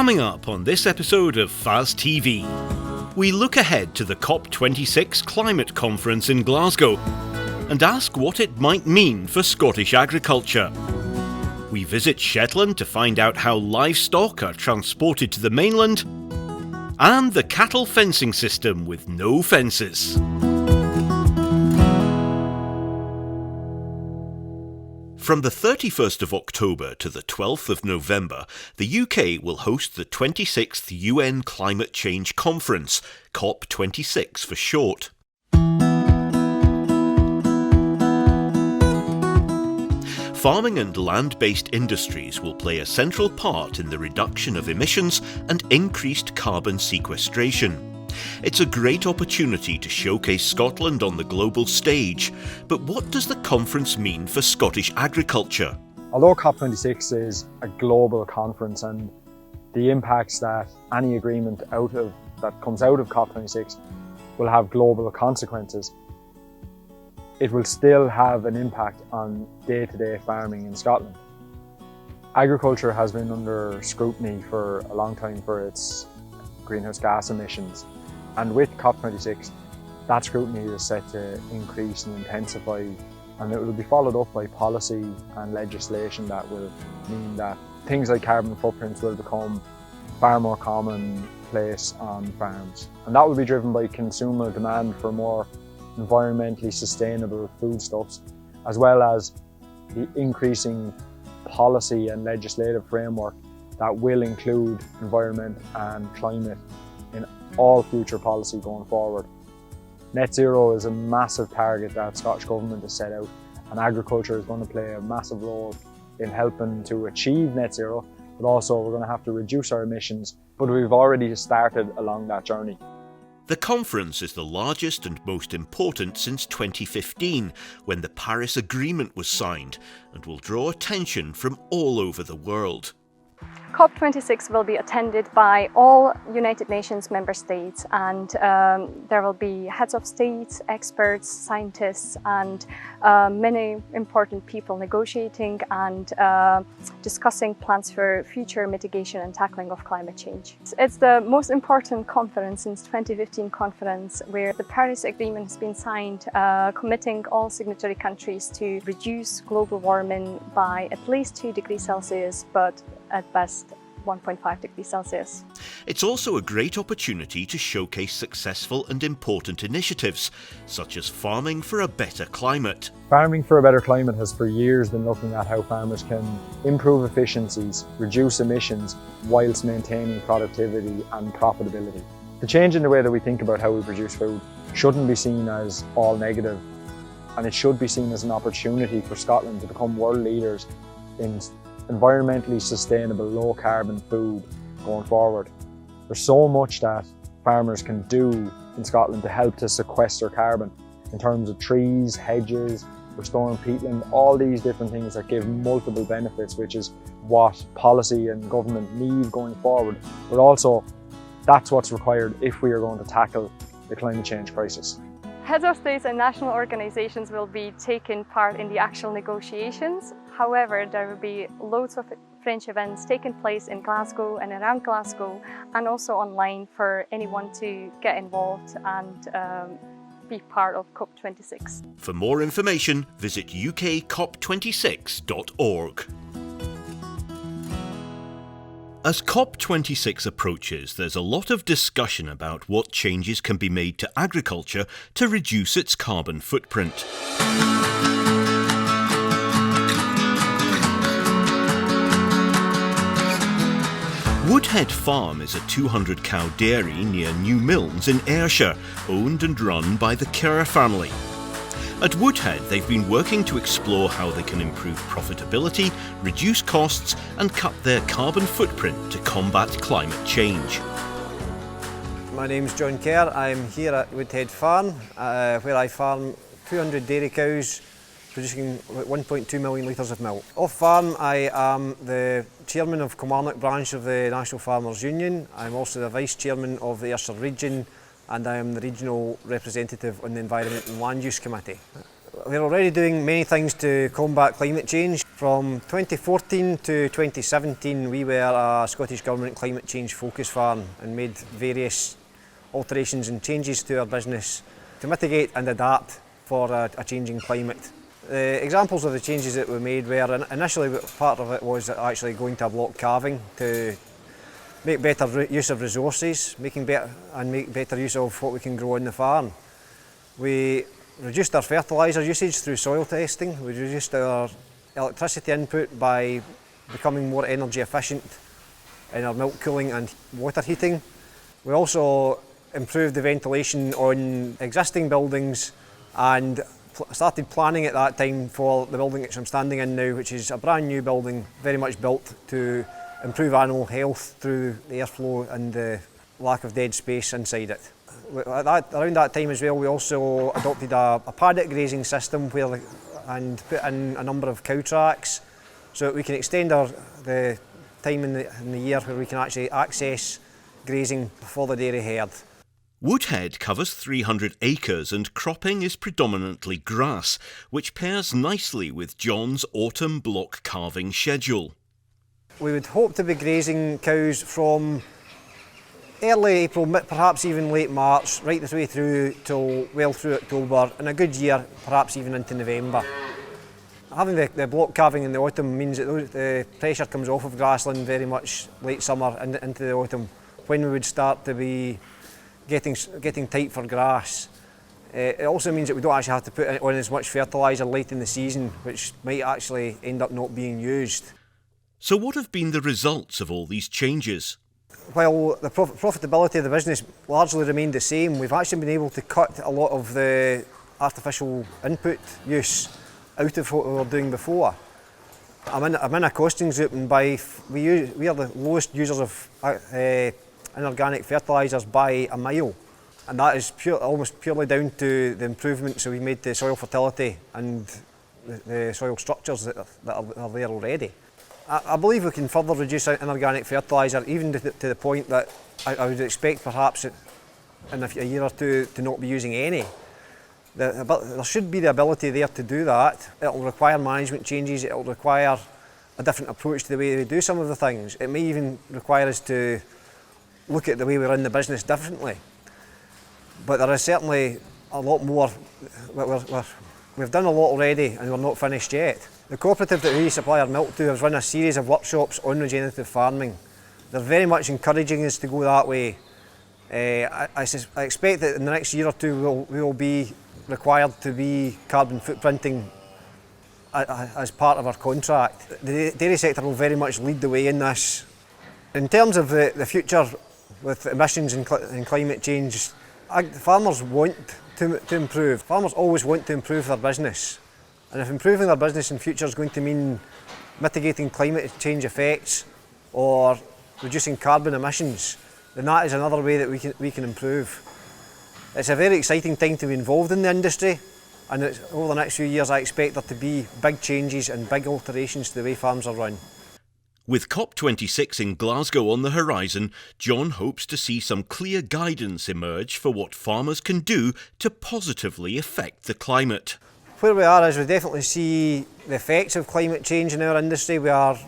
Coming up on this episode of FAS TV, we look ahead to the COP26 climate conference in Glasgow and ask what it might mean for Scottish agriculture. We visit Shetland to find out how livestock are transported to the mainland, and the cattle fencing system with no fences. From the 31st of October to the 12th of November, the UK will host the 26th UN Climate Change Conference, COP26 for short. Farming and land-based industries will play a central part in the reduction of emissions and increased carbon sequestration. It's a great opportunity to showcase Scotland on the global stage, but what does the conference mean for Scottish agriculture? Although COP26 is a global conference and the impacts that any agreement that comes out of COP26 will have global consequences, it will still have an impact on day-to-day farming in Scotland. Agriculture has been under scrutiny for a long time for its greenhouse gas emissions. And with COP26, that scrutiny is set to increase and intensify, and it will be followed up by policy and legislation that will mean that things like carbon footprints will become far more commonplace on farms. And that will be driven by consumer demand for more environmentally sustainable foodstuffs, as well as the increasing policy and legislative framework that will include environment and climate in all future policy going forward. Net zero is a massive target that Scottish Government has set out, and agriculture is going to play a massive role in helping to achieve net zero, but also we're going to have to reduce our emissions, but we've already started along that journey. The conference is the largest and most important since 2015, when the Paris Agreement was signed, and will draw attention from all over the world. COP26 will be attended by all United Nations member states, and there will be heads of states, experts, scientists, and many important people negotiating and discussing plans for future mitigation and tackling of climate change. It's the most important conference since 2015 conference, where the Paris Agreement has been signed, committing all signatory countries to reduce global warming by at least 2 degrees Celsius, but at best 1.5 degrees Celsius. It's also a great opportunity to showcase successful and important initiatives, such as Farming for a Better Climate. Farming for a Better Climate has for years been looking at how farmers can improve efficiencies, reduce emissions, whilst maintaining productivity and profitability. The change in the way that we think about how we produce food shouldn't be seen as all negative, and it should be seen as an opportunity for Scotland to become world leaders in environmentally sustainable, low-carbon food going forward. There's so much that farmers can do in Scotland to help to sequester carbon in terms of trees, hedges, restoring peatland, all these different things that give multiple benefits, which is what policy and government need going forward. But also, that's what's required if we are going to tackle the climate change crisis. Heads of states and national organisations will be taking part in the actual negotiations. However, there will be loads of French events taking place in Glasgow and around Glasgow, and also online for anyone to get involved and be part of COP26. For more information, visit ukcop26.org. As COP26 approaches, there's a lot of discussion about what changes can be made to agriculture to reduce its carbon footprint. Woodhead Farm is a 200-cow dairy near New Milnes in Ayrshire, owned and run by the Kerr family. At Woodhead, they've been working to explore how they can improve profitability, reduce costs, and cut their carbon footprint to combat climate change. My name's John Kerr. I'm here at Woodhead Farm, where I farm 200 dairy cows, producing 1.2 million litres of milk. Off farm, I am the chairman of Kilmarnock branch of the National Farmers Union. I'm also the vice chairman of the Ayrshire region, and I am the regional representative on the Environment and Land Use Committee. We're already doing many things to combat climate change. From 2014 to 2017 we were a Scottish Government climate change focus farm and made various alterations and changes to our business to mitigate and adapt for a changing climate. The examples of the changes that we made were, initially part of it was actually going to a block calving to make better use of resources, make better use of what we can grow on the farm. We reduced our fertiliser usage through soil testing. We reduced our electricity input by becoming more energy efficient in our milk cooling and water heating. We also improved the ventilation on existing buildings and started planning at that time for the building which I'm standing in now, which is a brand new building, very much built to improve animal health through the airflow and the lack of dead space inside it. Around that time as well, we also adopted a paddock grazing system and put in a number of cow tracks so that we can extend the time in the year where we can actually access grazing for the dairy herd. Woodhead covers 300 acres and cropping is predominantly grass, which pairs nicely with John's autumn block calving schedule. We would hope to be grazing cows from early April, perhaps even late March, right the way through till well through October, in a good year, perhaps even into November. Having the block calving in the autumn means that the pressure comes off of grassland very much late summer and into the autumn, when we would start to be getting tight for grass. It also means that we don't actually have to put on as much fertiliser late in the season, which might actually end up not being used. So what have been the results of all these changes? While the profitability of the business largely remained the same, we've actually been able to cut a lot of the artificial input use out of what we were doing before. I'm in a costings group, and we are the lowest users of inorganic fertilisers by a mile, and that is almost purely down to the improvements that we made to soil fertility and the soil structures that are there already. I believe we can further reduce inorganic fertiliser, even to the point that I would expect perhaps in a year or two to not be using any. There should be the ability there to do that. It will require management changes, it will require a different approach to the way we do some of the things. It may even require us to look at the way we run the business differently. But there is certainly a lot more. We've done a lot already and we're not finished yet. The cooperative that we supply our milk to has run a series of workshops on regenerative farming. They're very much encouraging us to go that way. I expect that in the next year or two we will be required to be carbon footprinting as part of our contract. The dairy sector will very much lead the way in this. In terms of the future with emissions and climate change, farmers want to improve. Farmers always want to improve their business. And if improving their business in future is going to mean mitigating climate change effects or reducing carbon emissions, then that is another way that we can improve. It's a very exciting time to be involved in the industry, and over the next few years I expect there to be big changes and big alterations to the way farms are run. With COP26 in Glasgow on the horizon, John hopes to see some clear guidance emerge for what farmers can do to positively affect the climate. Where we are is we definitely see the effects of climate change in our industry. We are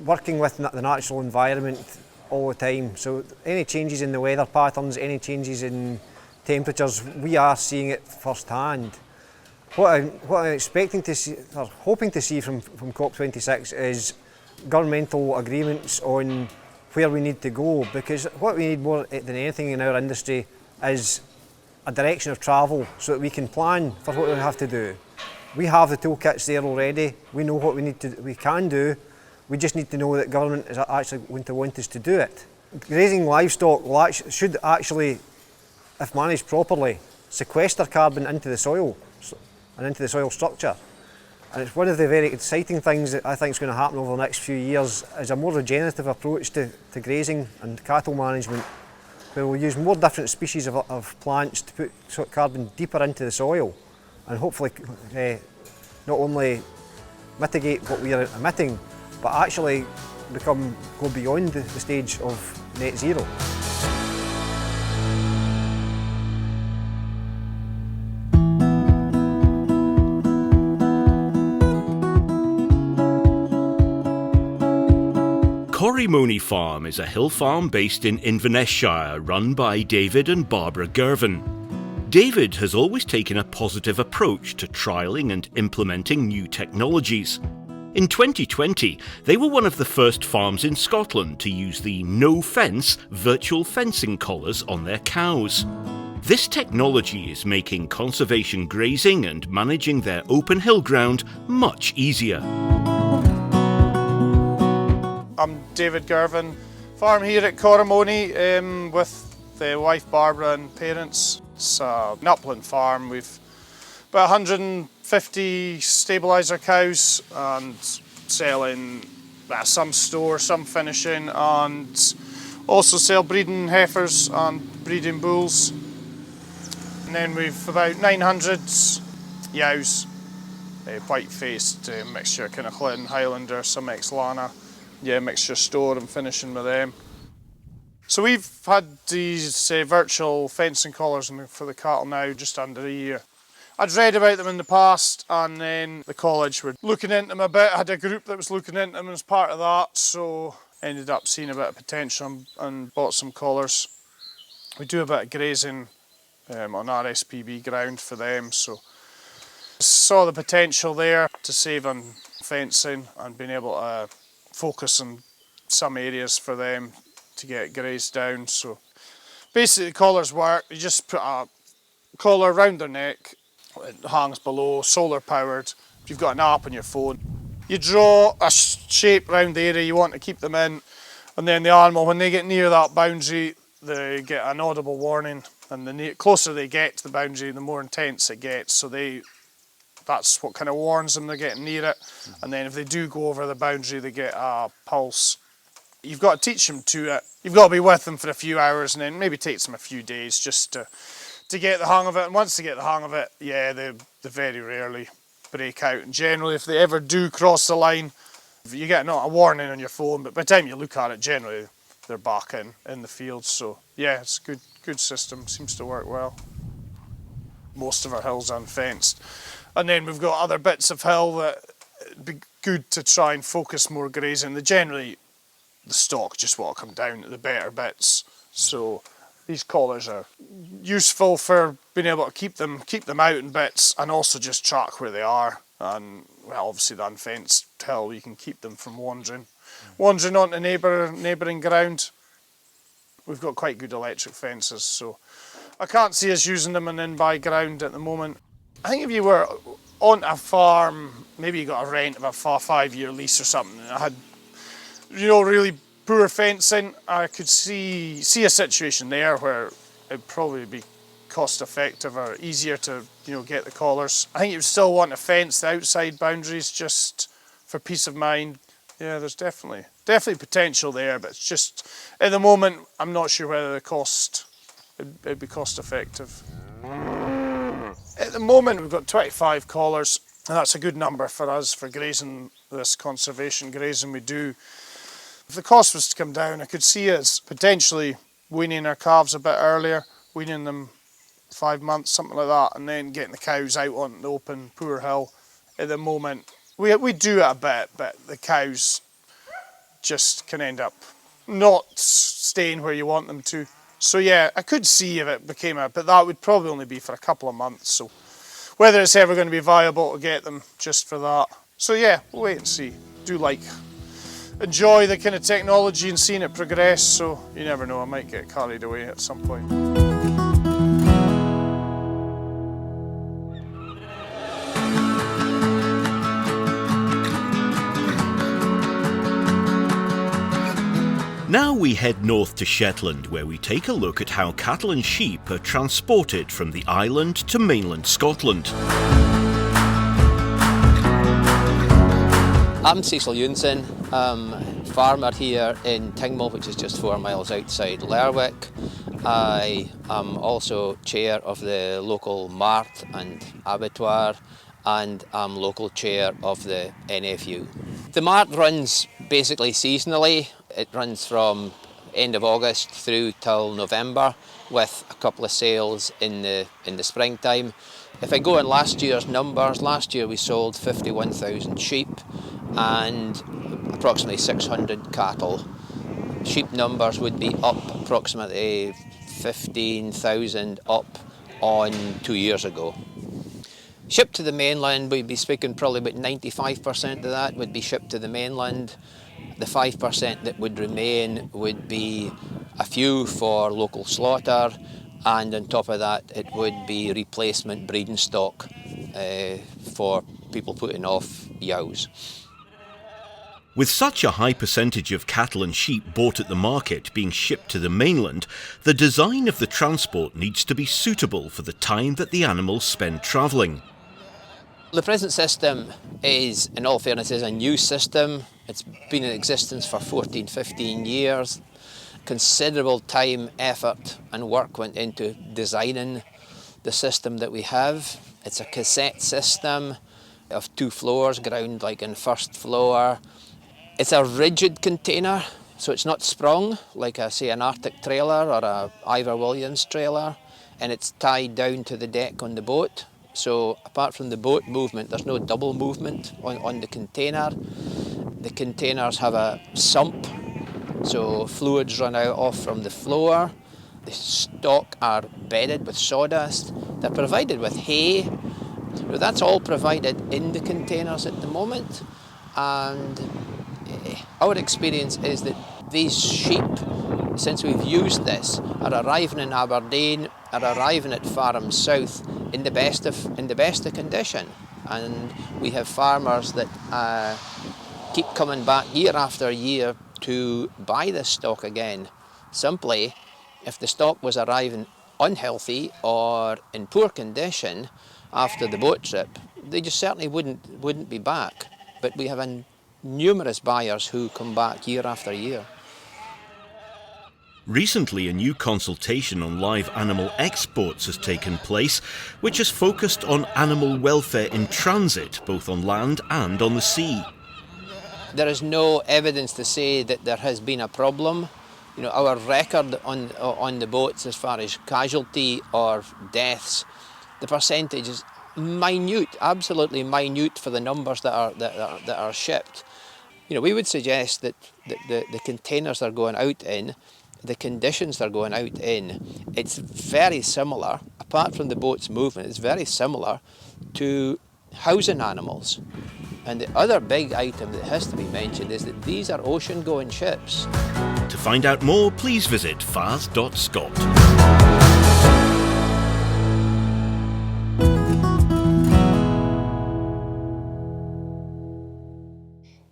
working with the natural environment all the time, so any changes in the weather patterns, any changes in temperatures, we are seeing it first hand. What I'm expecting to see, or hoping to see from COP26 is governmental agreements on where we need to go, because what we need more than anything in our industry is a direction of travel so that we can plan for what we have to do. We have the toolkits there already, we know what we can do, we just need to know that government is actually going to want us to do it. Grazing livestock should actually, if managed properly, sequester carbon into the soil and into the soil structure. And it's one of the very exciting things that I think is going to happen over the next few years is a more regenerative approach to grazing and cattle management, where we'll use more different species of plants to put carbon deeper into the soil and hopefully not only mitigate what we are emitting, but actually go beyond the stage of net zero. Corrimony Farm is a hill farm based in Inverness-shire run by David and Barbara Girvan. David has always taken a positive approach to trialling and implementing new technologies. In 2020, they were one of the first farms in Scotland to use the no-fence virtual fencing collars on their cows. This technology is making conservation grazing and managing their open hill ground much easier. I'm David Girvan, farm here at Corrimony with the wife Barbara and parents. It's an upland farm. We've about 150 stabiliser cows and selling some store, some finishing, and also sell breeding heifers and breeding bulls. And then we've about 900 yows, white-faced mixture, kind of Clinton, Highlander, some ex-Lana. Yeah, mixture store and finishing with them. So we've had these virtual fencing collars for the cattle now just under a year. I'd read about them in the past, and then the college were looking into them a bit. I had a group that was looking into them as part of that, so ended up seeing a bit of potential and bought some collars. We do a bit of grazing on RSPB ground for them, so saw the potential there to save on fencing and being able to focus on some areas for them to get grazed down. So basically the collars work. You just put a collar around their neck, it hangs below, solar powered. You've got an app on your phone. You draw a shape around the area you want to keep them in, and then the animal, when they get near that boundary, they get an audible warning, and the closer they get to the boundary, the more intense it gets. So that's what kind of warns them they're getting near it. And then if they do go over the boundary, they get a pulse. You've got to teach them to it. You've got to be with them for a few hours, and then maybe takes them a few days just to get the hang of it. And once they get the hang of it, yeah, they very rarely break out. And generally, if they ever do cross the line, you get not a warning on your phone, but by the time you look at it, generally they're back in the field. So yeah, it's a good system. Seems to work well. Most of our hill's unfenced. And then we've got other bits of hill that it'd be good to try and focus more grazing. The stock just want to come down to the better bits. So these collars are useful for being able to keep them out in bits, and also just track where they are. And well, obviously the unfenced hill, you can keep them from wandering onto neighbouring ground. We've got quite good electric fences, so I can't see us using them on in-by ground at the moment. I think if you were on a farm, maybe you got a rent of a 5-year lease or something, and I had, really poor fencing, I could see a situation there where it'd probably be cost effective or easier to, get the collars. I think you would still want to fence the outside boundaries just for peace of mind. Yeah, there's definitely potential there, but it's just, at the moment, I'm not sure whether it'd be cost effective. At the moment, we've got 25 collars, and that's a good number for us for grazing, this conservation grazing we do. If the cost was to come down, I could see us potentially weaning our calves a bit earlier, weaning them 5 months, something like that, and then getting the cows out on the open, poor hill. At the moment, we do it a bit, but the cows just can end up not staying where you want them to. So yeah, I could see if it became but that would probably only be for a couple of months. So whether it's ever going to be viable to get them just for that. So yeah, we'll wait and see. Enjoy the kind of technology and seeing it progress. So you never know, I might get carried away at some point. Now we head north to Shetland, where we take a look at how cattle and sheep are transported from the island to mainland Scotland. I'm Cecil Eunson. Farmer here in Tingmel, which is just 4 miles outside Lerwick. I am also chair of the local mart and abattoir, and I'm local chair of the NFU. The mart runs basically seasonally. It runs from end of August through till November, with a couple of sales in the springtime. If I go on last year's numbers, last year we sold 51,000 sheep and approximately 600 cattle. Sheep numbers would be up approximately 15,000 up on 2 years ago. Shipped to the mainland, we'd be speaking probably about 95% of that would be shipped to the mainland. The 5% that would remain would be a few for local slaughter, and on top of that it would be replacement breeding stock for people putting off yows. With such a high percentage of cattle and sheep bought at the market being shipped to the mainland, the design of the transport needs to be suitable for the time that the animals spend travelling. The present system is, in all fairness, is a new system. It's been in existence for 14, 15 years. Considerable time, effort and work went into designing the system that we have. It's a cassette system of 2 floors, ground like in first floor. It's a rigid container, so it's not sprung like say an Arctic trailer or a Ivor Williams trailer, and it's tied down to the deck on the boat. So apart from the boat movement, there's no double movement on the container. The containers have a sump, so fluids run out off from the floor. The stock are bedded with sawdust. They're provided with hay. But that's all provided in the containers at the moment. And our experience is that these sheep, since we've used this, are arriving in Aberdeen, are arriving at farms south in the best of condition. And we have farmers that keep coming back year after year to buy this stock again. Simply, if the stock was arriving unhealthy or in poor condition after the boat trip, they just certainly wouldn't be back. But we have numerous buyers who come back year after year. Recently, a new consultation on live animal exports has taken place, which has focused on animal welfare in transit, both on land and on the sea. There is no evidence to say that there has been a problem. You know, our record on the boats as far as casualty or deaths, the percentage is minute, absolutely minute for the numbers that are shipped. You know, we would suggest that the containers they're going out in, the conditions they're going out in, it's very similar, apart from the boat's movement, it's very similar to housing animals. And the other big item that has to be mentioned is that these are ocean-going ships. To find out more, please visit fas.scot.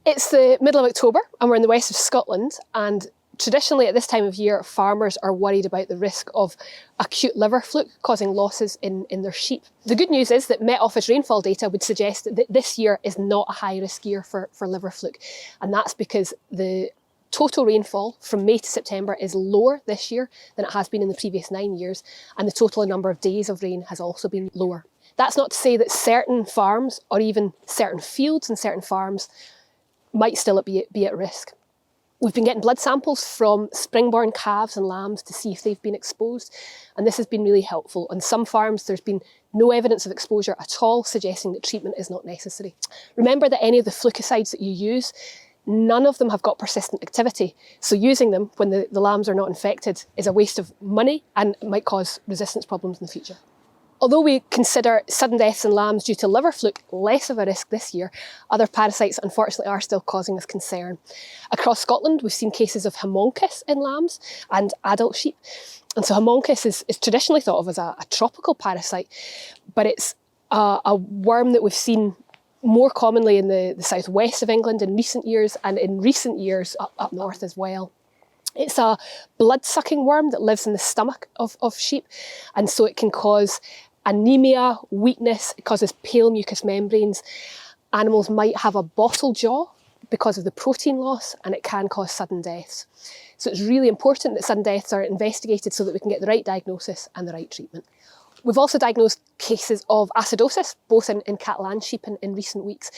It's the middle of October and we're in the west of Scotland, and traditionally at this time of year farmers are worried about the risk of acute liver fluke causing losses in their sheep. The good news is that Met Office rainfall data would suggest that this year is not a high risk year for liver fluke, and that's because the total rainfall from May to September is lower this year than it has been in the previous 9 years, and the total number of days of rain has also been lower. That's not to say that certain farms or even certain fields and certain farms might still be at risk. We've been getting blood samples from springborn calves and lambs to see if they've been exposed, and this has been really helpful. On some farms there's been no evidence of exposure at all, suggesting that treatment is not necessary. Remember that any of the flukicides that you use, none of them have got persistent activity, so using them when the lambs are not infected is a waste of money and might cause resistance problems in the future. Although we consider sudden deaths in lambs due to liver fluke less of a risk this year, other parasites unfortunately are still causing us concern. Across Scotland we've seen cases of haemonchus in lambs and adult sheep. And so haemonchus is traditionally thought of as a tropical parasite, but it's a worm that we've seen more commonly in the southwest of England in recent years, and in recent years up north as well. It's a blood-sucking worm that lives in the stomach of sheep, and so it can cause anemia, weakness, it causes pale mucous membranes. Animals might have a bottle jaw because of the protein loss, and it can cause sudden deaths. So it's really important that sudden deaths are investigated so that we can get the right diagnosis and the right treatment. We've also diagnosed cases of acidosis, both in cattle and sheep in recent weeks.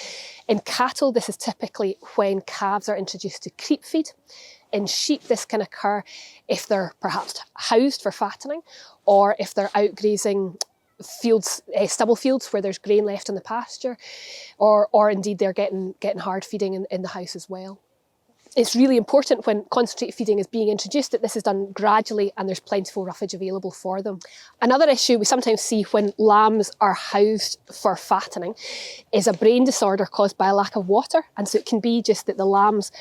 In cattle, this is typically when calves are introduced to creep feed. In sheep, this can occur if they're perhaps housed for fattening, or if they're out grazing fields, stubble fields where there's grain left in the pasture, or indeed they're getting hard feeding in the house as well. It's really important when concentrate feeding is being introduced that this is done gradually and there's plentiful roughage available for them. Another issue we sometimes see when lambs are housed for fattening is a brain disorder caused by a lack of water, and so it can be just that the lambs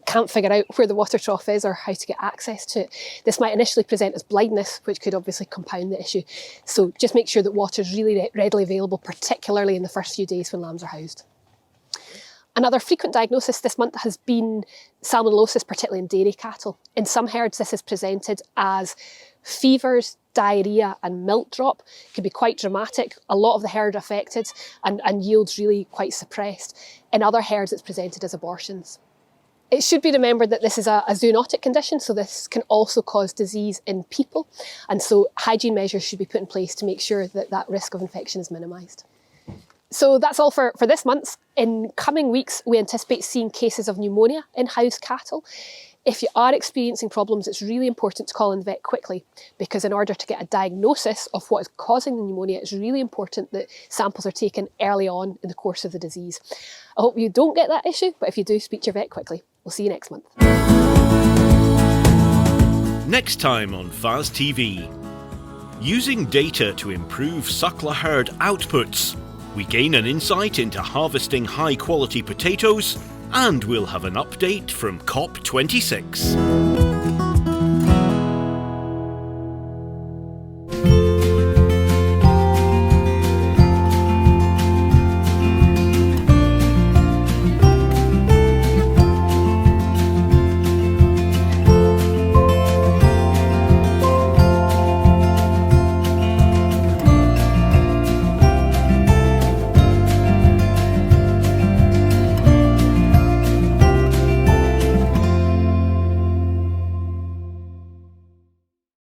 can't figure out where the water trough is or how to get access to it. This might initially present as blindness, which could obviously compound the issue. So just make sure that water is really readily available, particularly in the first few days when lambs are housed. Another frequent diagnosis this month has been salmonellosis, particularly in dairy cattle. In some herds, this is presented as fevers, diarrhoea and milk drop. It can be quite dramatic. A lot of the herd affected and yields really quite suppressed. In other herds, it's presented as abortions. It should be remembered that this is a zoonotic condition, so this can also cause disease in people. And so hygiene measures should be put in place to make sure that that risk of infection is minimised. So that's all for this month. In coming weeks, we anticipate seeing cases of pneumonia in housed cattle. If you are experiencing problems, it's really important to call in the vet quickly, because in order to get a diagnosis of what is causing the pneumonia, it's really important that samples are taken early on in the course of the disease. I hope you don't get that issue, but if you do, speak to your vet quickly. We'll see you next month. Next time on FAS TV. Using data to improve suckler herd outputs, we gain an insight into harvesting high-quality potatoes, and we'll have an update from COP26.